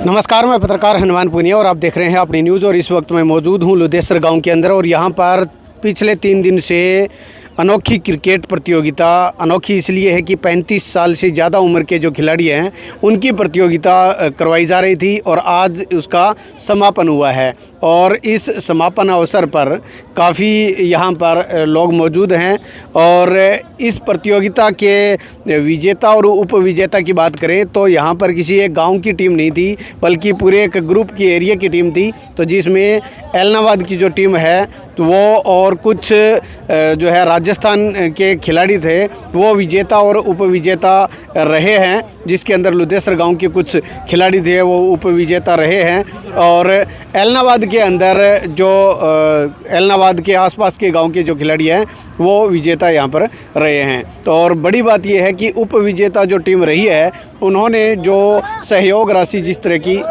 नमस्कार, मैं पत्रकार हनुमान पुनिया और आप देख रहे हैं अपनी न्यूज़। और इस वक्त मैं मौजूद हूं लुदेसर गांव के अंदर और यहां पर पिछले 3 दिन से अनोखी क्रिकेट प्रतियोगिता, अनोखी इसलिए है कि 35 साल से ज़्यादा उम्र के जो खिलाड़ी हैं उनकी प्रतियोगिता करवाई जा रही थी और आज उसका समापन हुआ है। और इस समापन अवसर पर काफ़ी यहाँ पर लोग मौजूद हैं। और इस प्रतियोगिता के विजेता और उपविजेता की बात करें तो यहाँ पर किसी एक गांव की टीम नहीं थी, बल्कि पूरे एक ग्रुप की एरिया की टीम थी। तो जिसमें एलनाबाद की जो टीम है तो वो और कुछ जो है राजस्थान के खिलाड़ी थे वो विजेता और उपविजेता रहे हैं, जिसके अंदर लुदेसर गांव के कुछ खिलाड़ी थे वो उपविजेता रहे हैं। और एलनाबाद के अंदर जो एलनाबाद के आसपास के गांव के जो खिलाड़ी हैं वो विजेता यहां पर रहे हैं। तो और बड़ी बात यह है कि उपविजेता जो टीम रही है उन्होंने जो सहयोग राशि जिस तरह की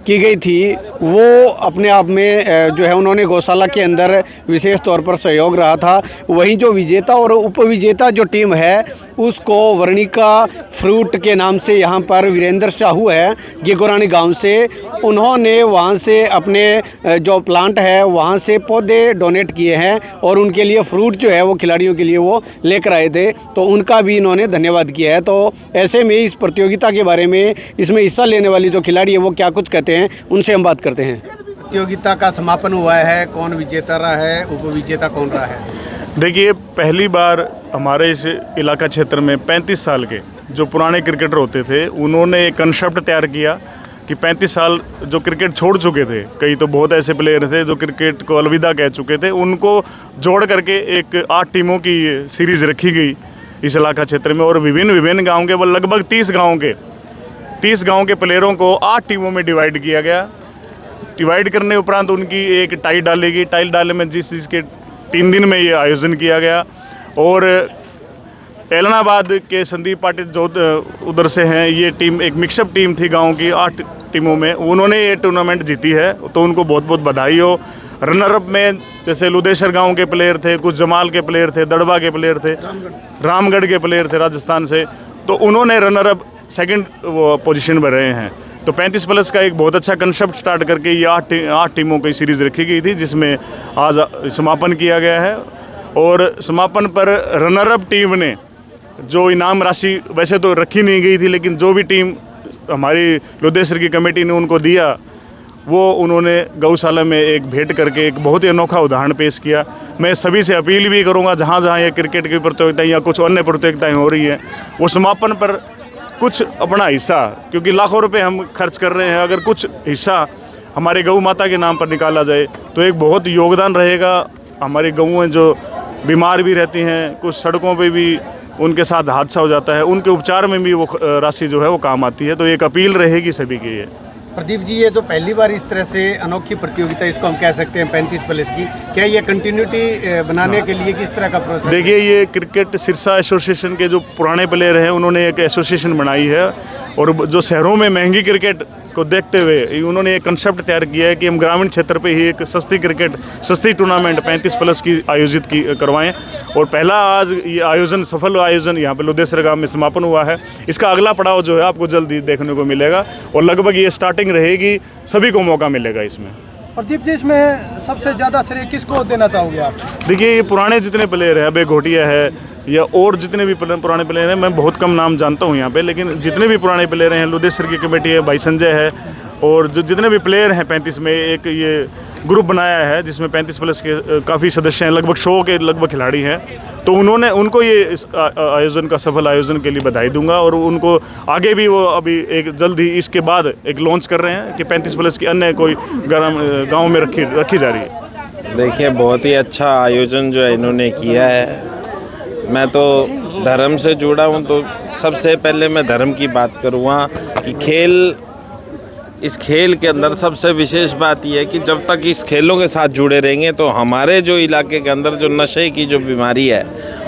गई थी वो अपने आप में जो है उन्होंने गौशाला के अंदर विशेष तौर पर सहयोग रहा था। वहीं जो विजेता और उपविजेता जो टीम है उसको वर्णिका फ्रूट के नाम से यहाँ पर वीरेंद्र साहू है गिगोरानी गांव से, उन्होंने वहाँ से अपने जो प्लांट है वहाँ से पौधे डोनेट किए हैं और उनके लिए फ्रूट जो है वो खिलाड़ियों के लिए वो लेकर आए थे। तो उनका भी इन्होंने धन्यवाद किया है। तो ऐसे में इस प्रतियोगिता के बारे में, इसमें हिस्सा लेने वाली जो खिलाड़ी है वो क्या कुछ कहते हैं उनसे हम बात करते हैं। प्रतियोगिता का समापन हुआ है, कौन विजेता रहा है, उपविजेता कौन रहा है? देखिए, पहली बार हमारे इस इलाका क्षेत्र में 35 साल के जो पुराने क्रिकेटर होते थे उन्होंने एक कंसेप्ट तैयार किया कि 35 साल जो क्रिकेट छोड़ चुके थे, कई तो बहुत ऐसे प्लेयर थे जो क्रिकेट को अलविदा कह चुके थे, उनको जोड़ करके एक 8 टीमों की सीरीज़ रखी गई इस इलाका क्षेत्र में। और विभिन्न गाँव के, वो लगभग 30 गाँव के प्लेयरों को 8 टीमों में डिवाइड किया गया। डिवाइड करने उपरांत उनकी एक टाई डाली गई। टाई डालने में जिस चीज़ के 3 दिन में ये आयोजन किया गया। और एलनाबाद के संदीप पाटिल जो उधर से हैं, ये टीम एक मिक्सअप टीम थी गांव की 8 टीमों में, उन्होंने ये टूर्नामेंट जीती है, तो उनको बहुत बहुत बधाई हो। रनरअप में जैसे लुदेसर गांव के प्लेयर थे, कुछ जमाल के प्लेयर थे, दड़बा के प्लेयर थे, रामगढ़ के प्लेयर थे राजस्थान से, तो उन्होंने रनरअप 2nd पोजीशन पर रहे हैं। तो 35+ का एक बहुत अच्छा कंसेप्ट स्टार्ट करके ये 8 टीमों की सीरीज़ रखी गई थी, जिसमें आज समापन किया गया है। और समापन पर रनरअप टीम ने जो इनाम राशि वैसे तो रखी नहीं गई थी, लेकिन जो भी टीम हमारी लुदेसर की कमेटी ने उनको दिया वो उन्होंने गौशाला में एक भेंट करके एक बहुत ही अनोखा उदाहरण पेश किया। मैं सभी से अपील भी करूँगा, जहाँ जहाँ ये क्रिकेट की प्रतियोगिताएँ या कुछ अन्य प्रतियोगिताएँ हो रही हैं, वो समापन पर कुछ अपना हिस्सा, क्योंकि लाखों रुपए हम खर्च कर रहे हैं, अगर कुछ हिस्सा हमारे गौ माता के नाम पर निकाला जाए तो एक बहुत योगदान रहेगा। हमारी गौएँ जो बीमार भी रहती हैं, कुछ सड़कों पे भी उनके साथ हादसा हो जाता है, उनके उपचार में भी वो राशि जो है वो काम आती है। तो एक अपील रहेगी सभी की। ये प्रदीप जी, ये जो पहली बार इस तरह से अनोखी प्रतियोगिता, इसको हम कह सकते हैं 35+ की, क्या ये कंटिन्यूटी बनाने के लिए किस तरह का प्रोसेस? देखिए, ये क्रिकेट सिरसा एसोसिएशन के जो पुराने प्लेयर हैं उन्होंने एक एसोसिएशन बनाई है और जो शहरों में महंगी क्रिकेट को देखते हुए उन्होंने एक कंसेप्ट तैयार किया है कि हम ग्रामीण क्षेत्र पे ही एक सस्ती टूर्नामेंट 35+ की आयोजित करवाएं। और पहला आज ये आयोजन, सफल आयोजन यहाँ पे लुदेसर गांव में समापन हुआ है। इसका अगला पड़ाव जो है आपको जल्दी देखने को मिलेगा और लगभग ये स्टार्टिंग रहेगी, सभी को मौका मिलेगा इसमें। प्रदीप जी, इसमें सबसे ज़्यादा श्रेय किसको देना चाहोगे आप? देखिए, ये पुराने जितने प्लेयर हैं, अबे घोटिया है या और जितने भी पुराने प्लेयर हैं, मैं बहुत कम नाम जानता हूँ यहाँ पे, लेकिन जितने भी पुराने प्लेयर हैं, लुदेसर की कमेटी है, भाई संजय है, और जो जितने भी प्लेयर हैं 35 में एक ये ग्रुप बनाया है जिसमें 35+ के काफ़ी सदस्य हैं, लगभग 100 के लगभग खिलाड़ी हैं। तो उनको ये इस आयोजन का सफल आयोजन के लिए बधाई दूंगा। और उनको आगे भी वो अभी एक जल्द ही इसके बाद एक लॉन्च कर रहे हैं कि 35+ की अन्य कोई गाँव में रखी जा रही है। देखिए, बहुत ही अच्छा आयोजन जो है इन्होंने किया है। मैं तो धर्म से जुड़ा हूँ, तो सबसे पहले मैं धर्म की बात करूँगा कि इस खेल के अंदर सबसे विशेष बात यह है कि जब तक इस खेलों के साथ जुड़े रहेंगे तो हमारे जो इलाके के अंदर जो नशे की जो बीमारी है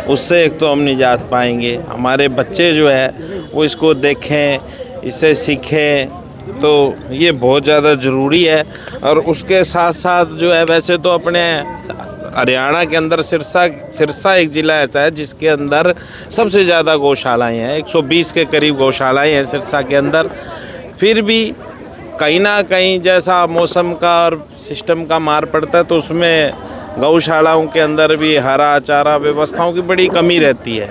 उससे एक तो हम निजात पाएंगे, हमारे बच्चे जो है वो इसको देखें, इससे सीखें, तो ये बहुत ज़्यादा ज़रूरी है। और उसके साथ साथ जो है, वैसे तो अपने हरियाणा के अंदर सिरसा एक ज़िला ऐसा है जिसके अंदर सबसे ज़्यादा गौशालाएँ हैं, 120 के करीब गौशालाएँ हैं सिरसा के अंदर। फिर भी कहीं ना कहीं जैसा मौसम का और सिस्टम का मार पड़ता है तो उसमें गौशालाओं के अंदर भी हरा चारा व्यवस्थाओं की बड़ी कमी रहती है।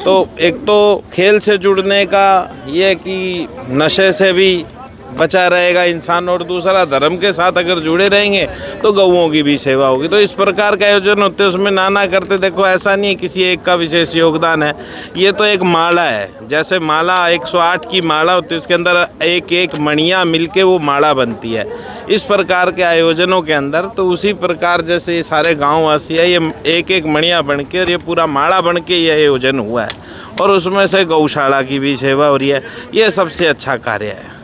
तो एक तो खेल से जुड़ने का ये कि नशे से भी बचा रहेगा इंसान, और दूसरा धर्म के साथ अगर जुड़े रहेंगे तो गौओं की भी सेवा होगी। तो इस प्रकार का आयोजन होते हैं, उसमें नाना करते। देखो ऐसा नहीं है किसी एक का विशेष योगदान है, ये तो एक माला है। जैसे माला 108 की माला होती है, उसके अंदर एक एक मणियाँ मिलके वो माला बनती है। इस प्रकार के आयोजनों के अंदर तो उसी प्रकार जैसे ये सारे गाँववासी है, ये एक एक मणियाँ बन के और ये पूरा माला बन के ये आयोजन हुआ है, और उसमें से गौशाला की भी सेवा हो रही है। ये सबसे अच्छा कार्य है।